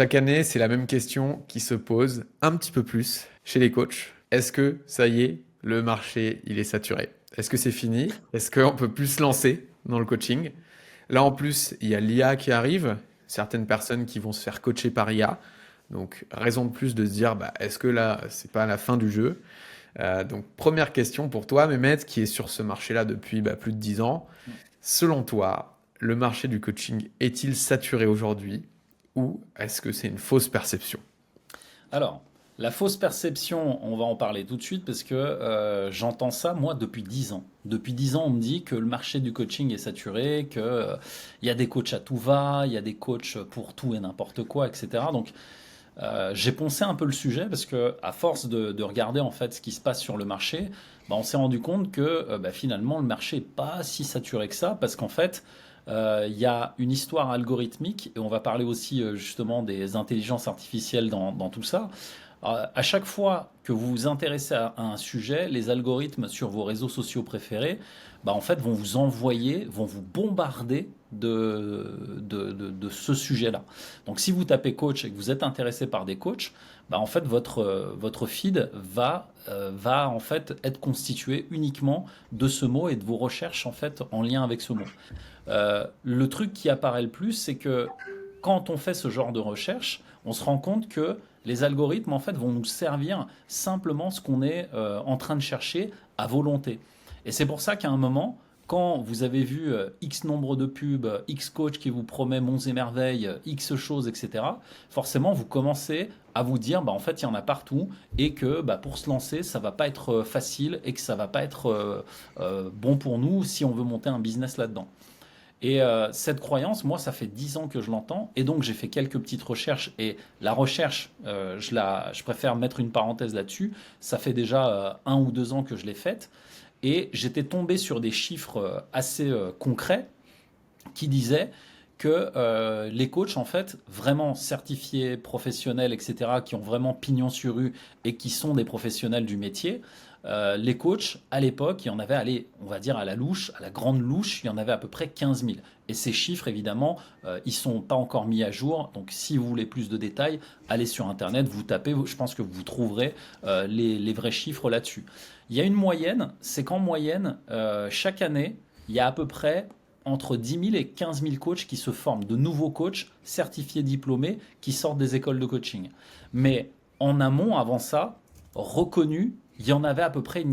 Chaque année, c'est la même question qui se pose un petit peu plus chez les coachs. Est-ce que ça y est, le marché, il est saturé? Est-ce que c'est fini? Est-ce qu'on peut plus se lancer dans le coaching? Là, en plus, il y a l'IA qui arrive, certaines personnes qui vont se faire coacher par IA. Donc, raison de plus de se dire, bah, est-ce que là, c'est pas la fin du jeu? Donc, première question pour toi, Mehmet, qui est sur ce marché-là depuis plus de 10 ans. Selon toi, le marché du coaching est-il saturé aujourd'hui ou est-ce que c'est une fausse perception? Alors, la fausse perception, on va en parler tout de suite parce que j'entends ça, moi, depuis 10 ans. Depuis 10 ans, on me dit que le marché du coaching est saturé, que, il y a des coachs à tout va, il y a des coachs pour tout et n'importe quoi, etc. Donc, j'ai poncé un peu le sujet parce que, à force de regarder en fait ce qui se passe sur le marché, bah, on s'est rendu compte que bah, finalement, le marché n'est pas si saturé que ça parce qu'en fait, il y a une histoire algorithmique et on va parler aussi justement des intelligences artificielles dans tout ça. À chaque fois que vous vous intéressez à un sujet, les algorithmes sur vos réseaux sociaux préférés, bah en fait, vont vous envoyer, vont vous bombarder de ce sujet-là. Donc, si vous tapez coach et que vous êtes intéressé par des coachs, bah en fait, votre feed va en fait être constitué uniquement de ce mot et de vos recherches en fait en lien avec ce mot. Le truc qui apparaît le plus, c'est que quand on fait ce genre de recherche, on se rend compte que les algorithmes en fait vont nous servir simplement ce qu'on est en train de chercher à volonté. Et c'est pour ça qu'à un moment, quand vous avez vu X nombre de pubs, X coach qui vous promet monts et merveilles, X choses, etc., forcément vous commencez à vous dire, bah, en fait, il y en a partout et que bah, pour se lancer, ça va pas être facile et que ça va pas être bon pour nous si on veut monter un business là-dedans. Et cette croyance, moi, ça fait 10 ans que je l'entends, et donc j'ai fait quelques petites recherches, et la recherche, je préfère mettre une parenthèse là-dessus, ça fait déjà 1 ou 2 ans que je l'ai faite, et j'étais tombé sur des chiffres assez concrets qui disaient que les coachs, en fait, vraiment certifiés, professionnels, etc., qui ont vraiment pignon sur rue et qui sont des professionnels du métier, les coachs, à l'époque, il y en avait, allez, on va dire à la louche, à la grande louche, il y en avait à peu près 15 000. Et ces chiffres, évidemment, ils ne sont pas encore mis à jour. Donc, si vous voulez plus de détails, allez sur Internet, vous tapez, je pense que vous trouverez les vrais chiffres là-dessus. Il y a une moyenne, c'est qu'en moyenne, chaque année, il y a à peu près entre 10 000 et 15 000 coachs qui se forment, de nouveaux coachs certifiés diplômés qui sortent des écoles de coaching. Mais en amont, avant ça, reconnus, il y en avait à peu près,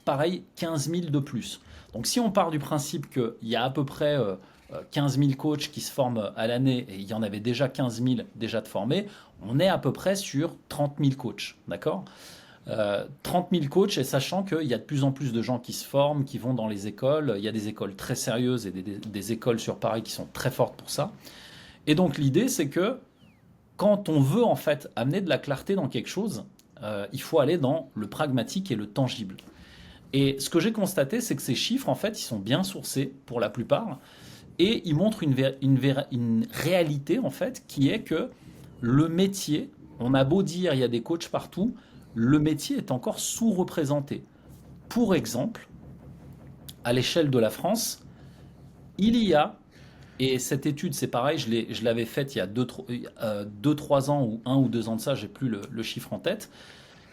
pareil, 15 000 de plus. Donc si on part du principe qu'il y a à peu près 15 000 coachs qui se forment à l'année et il y en avait déjà 15 000 déjà de formés, on est à peu près sur 30 000 coachs. D'accord? 30 000 coachs, et sachant qu'il y a de plus en plus de gens qui se forment, qui vont dans les écoles. Il y a des écoles très sérieuses et des écoles sur Paris qui sont très fortes pour ça. Et donc l'idée, c'est que quand on veut en fait amener de la clarté dans quelque chose, il faut aller dans le pragmatique et le tangible. Et ce que j'ai constaté, c'est que ces chiffres, en fait, ils sont bien sourcés pour la plupart, et ils montrent une réalité, en fait, qui est que le métier, on a beau dire il y a des coachs partout, le métier est encore sous-représenté. Pour exemple, à l'échelle de la France, il y a, et cette étude c'est pareil, je l'avais faite il y a 2-3 ans ou 1 ou 2 ans de ça, j'ai plus le chiffre en tête.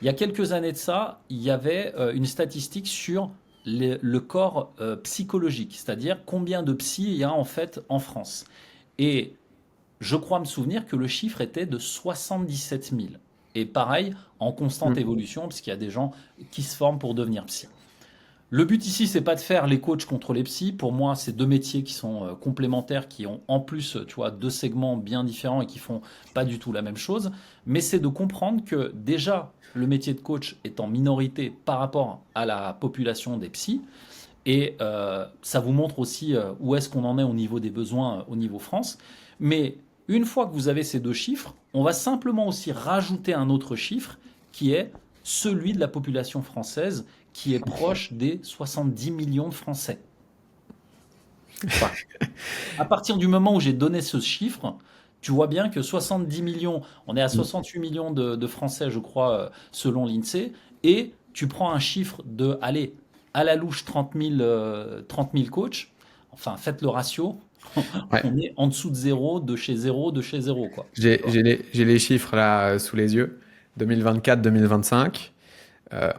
Il y a quelques années de ça, il y avait une statistique sur le corps psychologique, c'est-à-dire combien de psy il y a en fait en France. Et je crois me souvenir que le chiffre était de 77 000. Et pareil, en constante Hmm. évolution, parce qu'il y a des gens qui se forment pour devenir psy. Le but ici, c'est pas de faire les coachs contre les psys. Pour moi, c'est deux métiers qui sont complémentaires, qui ont en plus, tu vois, deux segments bien différents et qui font pas du tout la même chose. Mais c'est de comprendre que déjà, le métier de coach est en minorité par rapport à la population des psys. Et ça vous montre aussi où est-ce qu'on en est au niveau des besoins au niveau France. Mais une fois que vous avez ces deux chiffres, on va simplement aussi rajouter un autre chiffre qui est celui de la population française qui est proche des 70 millions de Français. Enfin, à partir du moment où j'ai donné ce chiffre, tu vois bien que 70 millions, on est à 68 millions de Français, je crois, selon l'INSEE, et tu prends un chiffre de, allez, à la louche 30 000 coachs, enfin faites le ratio, Ouais. On est en dessous de zéro, de chez zéro, de chez zéro, quoi. Tu vois. J'ai les chiffres là sous les yeux. 2024-2025,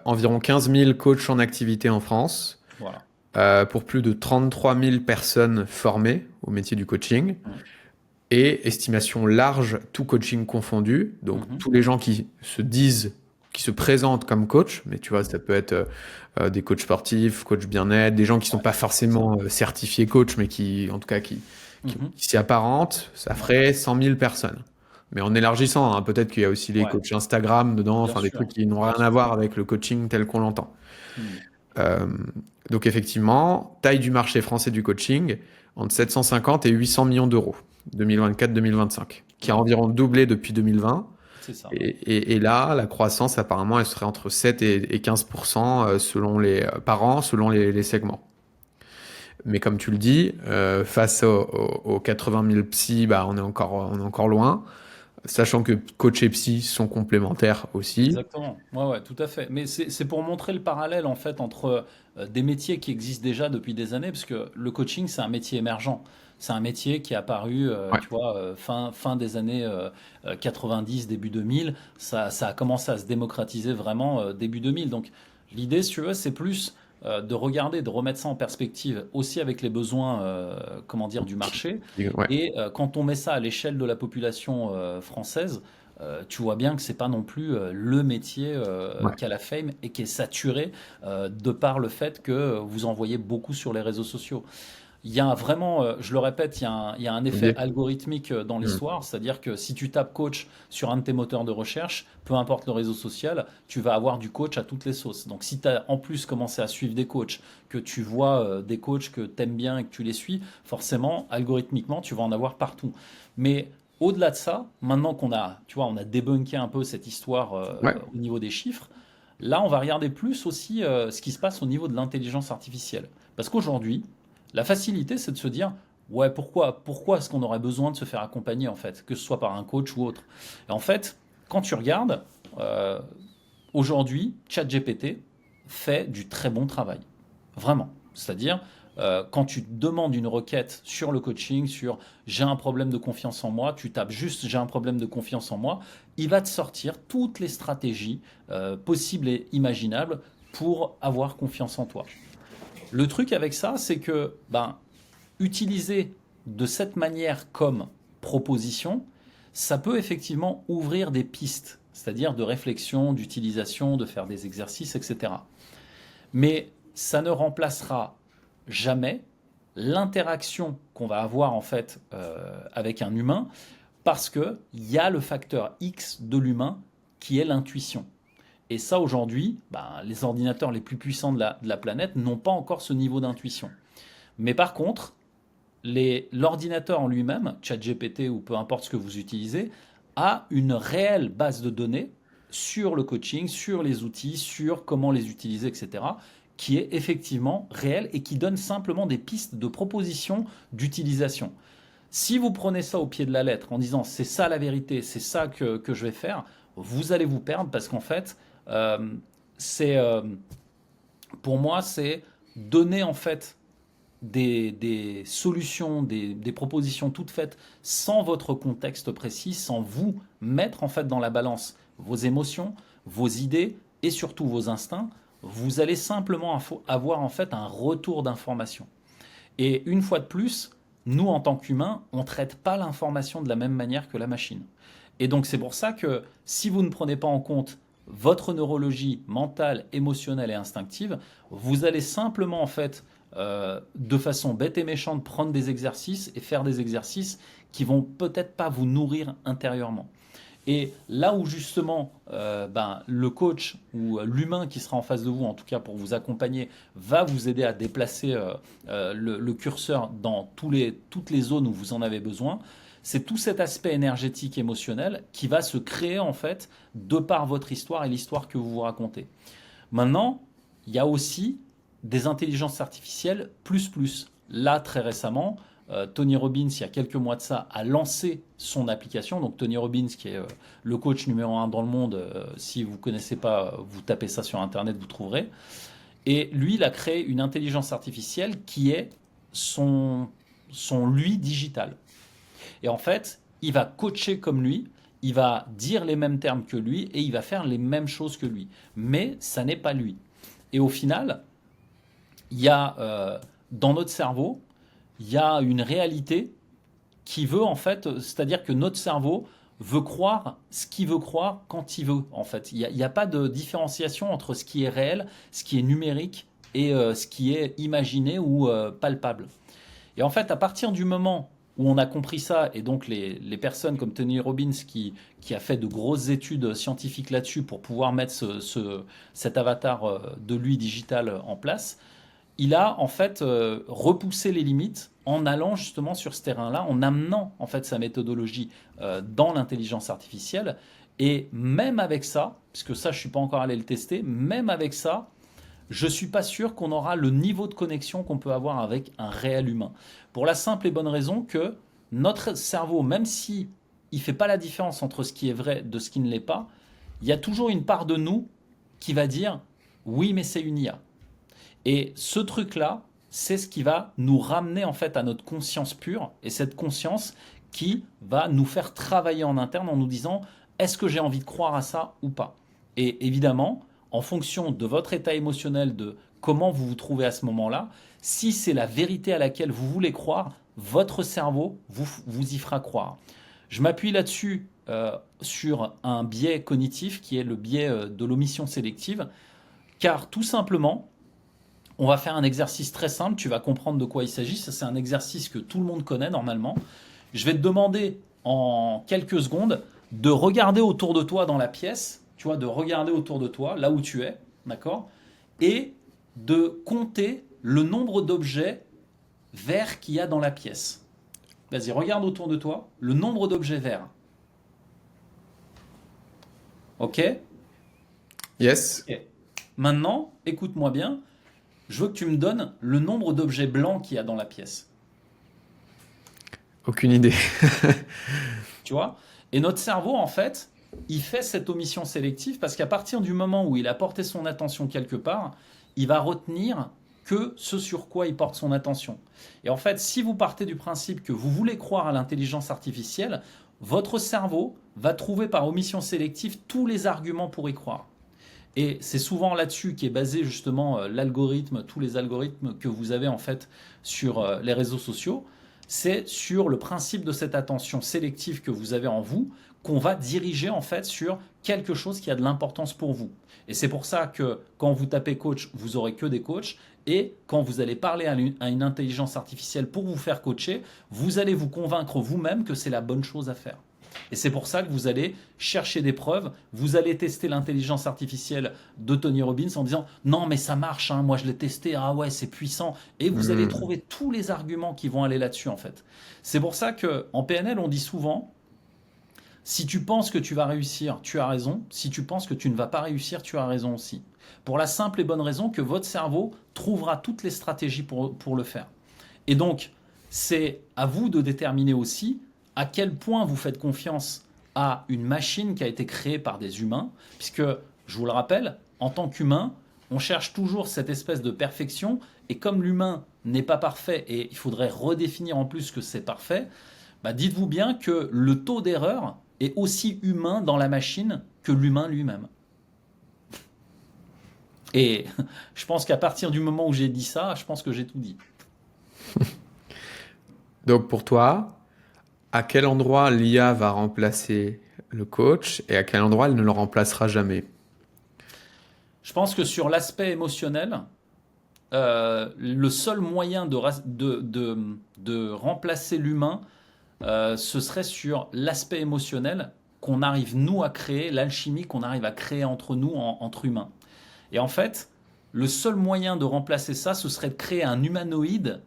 environ 15 000 coachs en activité en France, Voilà. pour plus de 33 000 personnes formées au métier du coaching. Mm. Et estimation large, tout coaching confondu. Donc Mhm. tous les gens qui se disent, qui se présentent comme coach, mais tu vois, ça peut être des coachs sportifs, coach bien-être, des gens qui sont Ouais, pas c'est ça. forcément certifiés coach, mais qui, en tout cas, Mhm. qui s'y apparentent, ça Ouais, ferait 100 000 personnes. Mais en élargissant, hein, peut-être qu'il y a aussi les ouais, coachs Instagram dedans, bien enfin des trucs sûr, qui n'ont bien rien à sûr. voir avec le coaching tel qu'on l'entend. Mm. Euh, donc effectivement, taille du marché français du coaching, entre 750 et 800 millions d'euros, 2024-2025, qui a Ouais, environ doublé depuis 2020. c'est ça. Et là, la croissance, apparemment, elle serait entre 7 et 15% selon par an, selon les segments. Mais comme tu le dis, face aux 80 000 psy, bah, on est encore loin. Sachant que coach et psy sont complémentaires aussi. Exactement. Ouais, ouais, tout à fait. Mais c'est pour montrer le parallèle en fait entre des métiers qui existent déjà depuis des années, parce que le coaching, c'est un métier émergent. C'est un métier qui est apparu, Ouais, tu vois, fin des années 90, début 2000. Ça a commencé à se démocratiser vraiment début 2000. Donc l'idée, si tu veux, c'est plus de regarder, de remettre ça en perspective aussi avec les besoins, comment dire, du marché. ouais, Et quand on met ça à l'échelle de la population française, tu vois bien que c'est pas non plus le métier ouais. qu'a la fame et qui est saturé de par le fait que vous en voyez beaucoup sur les réseaux sociaux. Il y a vraiment, je le répète, il y a un effet Ok. algorithmique dans Hmm. l'histoire, c'est-à-dire que si tu tapes coach sur un de tes moteurs de recherche, peu importe le réseau social, tu vas avoir du coach à toutes les sauces. Donc si tu as en plus commencé à suivre des coachs, que tu vois des coachs que tu aimes bien et que tu les suis, forcément, algorithmiquement, tu vas en avoir partout. Mais au-delà de ça, maintenant qu'on a, tu vois, on a débunké un peu cette histoire Ouais, au niveau des chiffres, là, on va regarder plus aussi ce qui se passe au niveau de l'intelligence artificielle. Parce qu'aujourd'hui, la facilité, c'est de se dire, ouais, pourquoi est-ce qu'on aurait besoin de se faire accompagner, en fait, que ce soit par un coach ou autre. Et en fait, quand tu regardes, euh, aujourd'hui, ChatGPT fait du très bon travail. Vraiment. C'est-à-dire, quand tu demandes une requête sur le coaching, sur j'ai un problème de confiance en moi, tu tapes juste j'ai un problème de confiance en moi, il va te sortir toutes les stratégies possibles et imaginables pour avoir confiance en toi. Le truc avec ça, c'est que ben, utiliser de cette manière comme proposition, ça peut effectivement ouvrir des pistes, c'est-à-dire de réflexion, d'utilisation, de faire des exercices, etc. Mais ça ne remplacera jamais l'interaction qu'on va avoir en fait avec un humain, parce qu'il y a le facteur X de l'humain qui est l'intuition. Et ça, aujourd'hui, ben, les ordinateurs les plus puissants de la planète n'ont pas encore ce niveau d'intuition. Mais par contre, l'ordinateur en lui-même, ChatGPT ou peu importe ce que vous utilisez, a une réelle base de données sur le coaching, sur les outils, sur comment les utiliser, etc., qui est effectivement réelle et qui donne simplement des pistes de propositions d'utilisation. Si vous prenez ça au pied de la lettre en disant c'est ça la vérité, c'est ça que je vais faire, vous allez vous perdre parce qu'en fait, euh, c'est pour moi, c'est donner en fait des solutions, des propositions toutes faites sans votre contexte précis, sans vous mettre en fait dans la balance vos émotions, vos idées et surtout vos instincts, vous allez simplement avoir en fait un retour d'information. Et une fois de plus, nous en tant qu'humains, on ne traite pas l'information de la même manière que la machine. Et donc c'est pour ça que si vous ne prenez pas en compte votre neurologie mentale, émotionnelle et instinctive, vous allez simplement en fait de façon bête et méchante prendre des exercices et faire des exercices qui vont peut-être pas vous nourrir intérieurement. Et là où justement ben, le coach ou l'humain qui sera en face de vous, en tout cas pour vous accompagner, va vous aider à déplacer le curseur dans toutes les zones où vous en avez besoin, c'est tout cet aspect énergétique, émotionnel qui va se créer en fait de par votre histoire et l'histoire que vous vous racontez. Maintenant, il y a aussi des intelligences artificielles plus plus. Là, très récemment, Tony Robbins, il y a quelques mois de ça, a lancé son application. Donc Tony Robbins, qui est le coach numéro un dans le monde, si vous ne connaissez pas, vous tapez ça sur Internet, vous trouverez. Et lui, il a créé une intelligence artificielle qui est son son lui digital. Et en fait, il va coacher comme lui, il va dire les mêmes termes que lui et il va faire les mêmes choses que lui. Mais ça n'est pas lui. Et au final, il y a dans notre cerveau, il y a une réalité qui veut en fait, c'est-à-dire que notre cerveau veut croire ce qu'il veut croire quand il veut en fait. Il y a pas de différenciation entre ce qui est réel, ce qui est numérique et ce qui est imaginé ou palpable. Et en fait, à partir du moment où on a compris ça, et donc les personnes comme Tony Robbins qui a fait de grosses études scientifiques là-dessus pour pouvoir mettre cet avatar de lui digital en place, il a en fait repoussé les limites en allant justement sur ce terrain-là, en amenant en fait sa méthodologie dans l'intelligence artificielle. Et même avec ça, puisque ça je suis pas encore allé le tester, même avec ça, je suis pas sûr qu'on aura le niveau de connexion qu'on peut avoir avec un réel humain. Pour la simple et bonne raison que notre cerveau, même si il fait pas la différence entre ce qui est vrai de ce qui ne l'est pas, il y a toujours une part de nous qui va dire oui, mais c'est une IA. Et ce truc-là, c'est ce qui va nous ramener en fait à notre conscience pure et cette conscience qui va nous faire travailler en interne en nous disant est-ce que j'ai envie de croire à ça ou pas. Et évidemment, en fonction de votre état émotionnel, de comment vous vous trouvez à ce moment-là, si c'est la vérité à laquelle vous voulez croire, votre cerveau vous y fera croire. Je m'appuie là-dessus sur un biais cognitif qui est le biais de l'omission sélective, car tout simplement, on va faire un exercice très simple, tu vas comprendre de quoi il s'agit. Ça, c'est un exercice que tout le monde connaît normalement. Je vais te demander en quelques secondes de regarder autour de toi dans la pièce, tu vois, de regarder autour de toi, là où tu es, d'accord, et de compter le nombre d'objets verts qu'il y a dans la pièce. Vas-y, regarde autour de toi, le nombre d'objets verts. Ok? Yes. Ok. Maintenant, écoute-moi bien. Je veux que tu me donnes le nombre d'objets blancs qu'il y a dans la pièce. Aucune idée. Tu vois? Et notre cerveau, en fait, il fait cette omission sélective parce qu'à partir du moment où il a porté son attention quelque part, il va retenir que ce sur quoi il porte son attention. Et en fait, si vous partez du principe que vous voulez croire à l'intelligence artificielle, votre cerveau va trouver par omission sélective tous les arguments pour y croire. Et c'est souvent là-dessus qu'est basé justement l'algorithme, tous les algorithmes que vous avez en fait sur les réseaux sociaux. C'est sur le principe de cette attention sélective que vous avez en vous qu'on va diriger en fait sur quelque chose qui a de l'importance pour vous. Et c'est pour ça que quand vous tapez coach, vous aurez que des coachs. Et quand vous allez parler à une intelligence artificielle pour vous faire coacher, vous allez vous convaincre vous-même que c'est la bonne chose à faire. Et c'est pour ça que vous allez chercher des preuves, vous allez tester l'intelligence artificielle de Tony Robbins en disant non mais ça marche, hein, moi je l'ai testé, ah ouais c'est puissant, et vous allez trouver tous les arguments qui vont aller là-dessus en fait. C'est pour ça qu'en PNL on dit souvent, si tu penses que tu vas réussir, tu as raison, si tu penses que tu ne vas pas réussir, tu as raison aussi. Pour la simple et bonne raison que votre cerveau trouvera toutes les stratégies pour le faire. Et donc c'est à vous de déterminer aussi à quel point vous faites confiance à une machine qui a été créée par des humains, puisque, je vous le rappelle, en tant qu'humain, on cherche toujours cette espèce de perfection, et comme l'humain n'est pas parfait, et il faudrait redéfinir en plus que c'est parfait, bah dites-vous bien que le taux d'erreur est aussi humain dans la machine que l'humain lui-même. Et je pense qu'à partir du moment où j'ai dit ça, je pense que j'ai tout dit. Donc pour toi, à quel endroit l'IA va remplacer le coach et à quel endroit elle ne le remplacera jamais? Je pense que sur l'aspect émotionnel, le seul moyen de remplacer l'humain, ce serait sur l'aspect émotionnel qu'on arrive nous à créer, l'alchimie qu'on arrive à créer entre nous, entre humains. Et en fait, le seul moyen de remplacer ça, ce serait de créer un humanoïde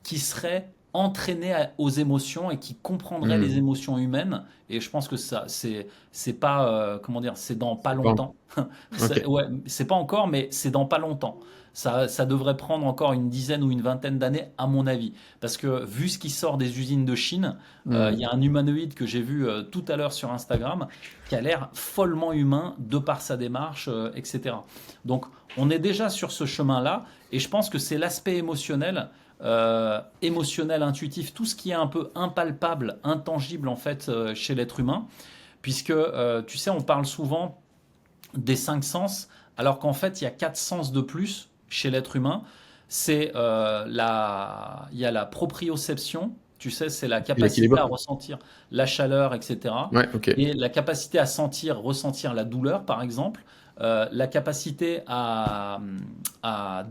qui serait entraîné aux émotions et qui comprendrait les émotions humaines. Et je pense que ça, c'est pas, comment dire, c'est dans pas Bon, longtemps. ok. Ouais, c'est pas encore, mais c'est dans pas longtemps. Ça devrait prendre encore une dizaine ou une vingtaine d'années, à mon avis. Parce que vu ce qui sort des usines de Chine, il y a un humanoïde que j'ai vu tout à l'heure sur Instagram qui a l'air follement humain de par sa démarche, etc. Donc on est déjà sur ce chemin-là et je pense que c'est l'aspect émotionnel émotionnel, intuitif, tout ce qui est un peu impalpable, intangible en fait chez l'être humain, puisque tu sais, on parle souvent des cinq sens, alors qu'en fait, il y a quatre sens de plus chez l'être humain. Il y a la proprioception, tu sais, c'est la capacité à L'équilibre. ressentir la chaleur, etc. Ouais, ok. Et la capacité à sentir, ressentir la douleur, par exemple. La capacité à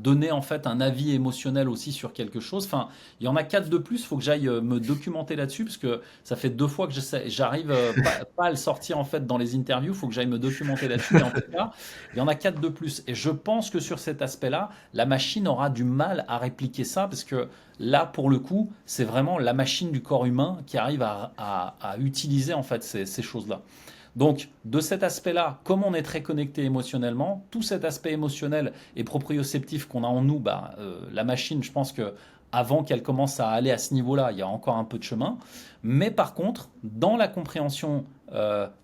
donner en fait un avis émotionnel aussi sur quelque chose. Enfin, il y en a quatre de plus. Il faut que j'aille me documenter là-dessus parce que ça fait 2 fois que j'arrive pas à le sortir en fait dans les interviews. Il faut que j'aille me documenter là-dessus. Mais en tout cas, il y en a quatre de plus. Et je pense que sur cet aspect-là, la machine aura du mal à répliquer ça parce que là, pour le coup, c'est vraiment la machine du corps humain qui arrive à utiliser en fait ces choses-là. Donc, de cet aspect-là, comme on est très connecté émotionnellement, tout cet aspect émotionnel et proprioceptif qu'on a en nous, la machine, je pense que avant qu'elle commence à aller à ce niveau-là, il y a encore un peu de chemin. Mais par contre, dans la compréhension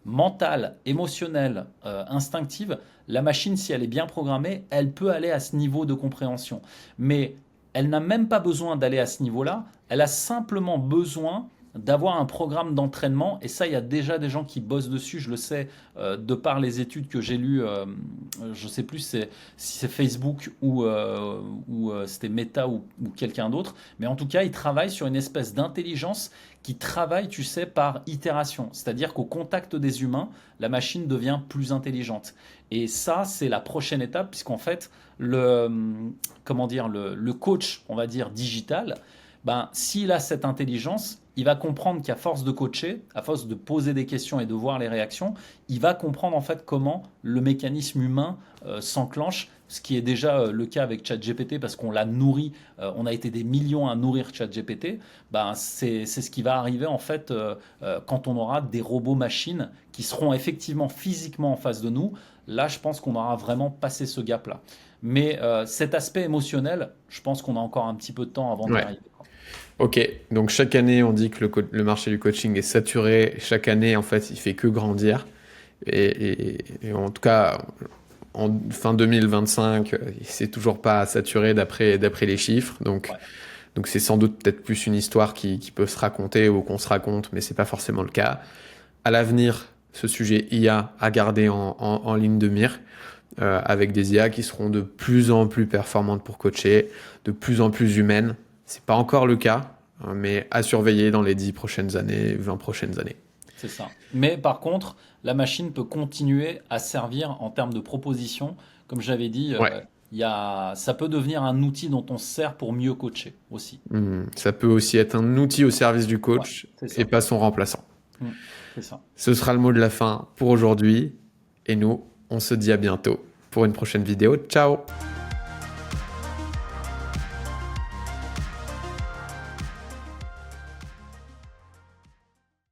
mentale, émotionnelle, instinctive, la machine, si elle est bien programmée, elle peut aller à ce niveau de compréhension. Mais elle n'a même pas besoin d'aller à ce niveau-là, elle a simplement besoin d'avoir un programme d'entraînement. Et ça, il y a déjà des gens qui bossent dessus, je le sais, de par les études que j'ai lues. Je ne sais plus si c'est Facebook ou c'était Meta ou quelqu'un d'autre. Mais en tout cas, ils travaillent sur une espèce d'intelligence qui travaille, tu sais, par itération. C'est-à-dire qu'au contact des humains, la machine devient plus intelligente. Et ça, c'est la prochaine étape, puisqu'en fait, comment dire, le coach, on va dire, digital, s'il a cette intelligence, il va comprendre qu'à force de coacher, à force de poser des questions et de voir les réactions, il va comprendre en fait comment le mécanisme humain s'enclenche, ce qui est déjà le cas avec ChatGPT parce qu'on l'a nourri, on a été des millions à nourrir ChatGPT. C'est ce qui va arriver en fait quand on aura des robots machines qui seront effectivement physiquement en face de nous. Là, je pense qu'on aura vraiment passé ce gap-là. Mais cet aspect émotionnel, je pense qu'on a encore un petit peu de temps avant d'y Ouais. arriver. Ok, donc chaque année, on dit que le marché du coaching est saturé. Chaque année, en fait, il fait que grandir. Et en tout cas, en fin 2025, c'est toujours pas saturé d'après les chiffres. Ouais, Donc c'est sans doute peut-être plus une histoire qui peut se raconter ou qu'on se raconte, mais c'est pas forcément le cas. À l'avenir, ce sujet IA à garder en ligne de mire, avec des IA qui seront de plus en plus performantes pour coacher, de plus en plus humaines. C'est pas encore le cas, hein, mais à surveiller dans les 10 prochaines années, 20 prochaines années. c'est ça. Mais par contre, la machine peut continuer à servir en termes de proposition. Comme j'avais dit, Ouais. ça peut devenir un outil dont on se sert pour mieux coacher aussi. Ça peut aussi être un outil au service du Ouais, coach c'est et ça. pas son remplaçant. Mm, c'est ça. Ce sera le mot de la fin pour aujourd'hui. Et nous, on se dit à bientôt pour une prochaine vidéo. Ciao!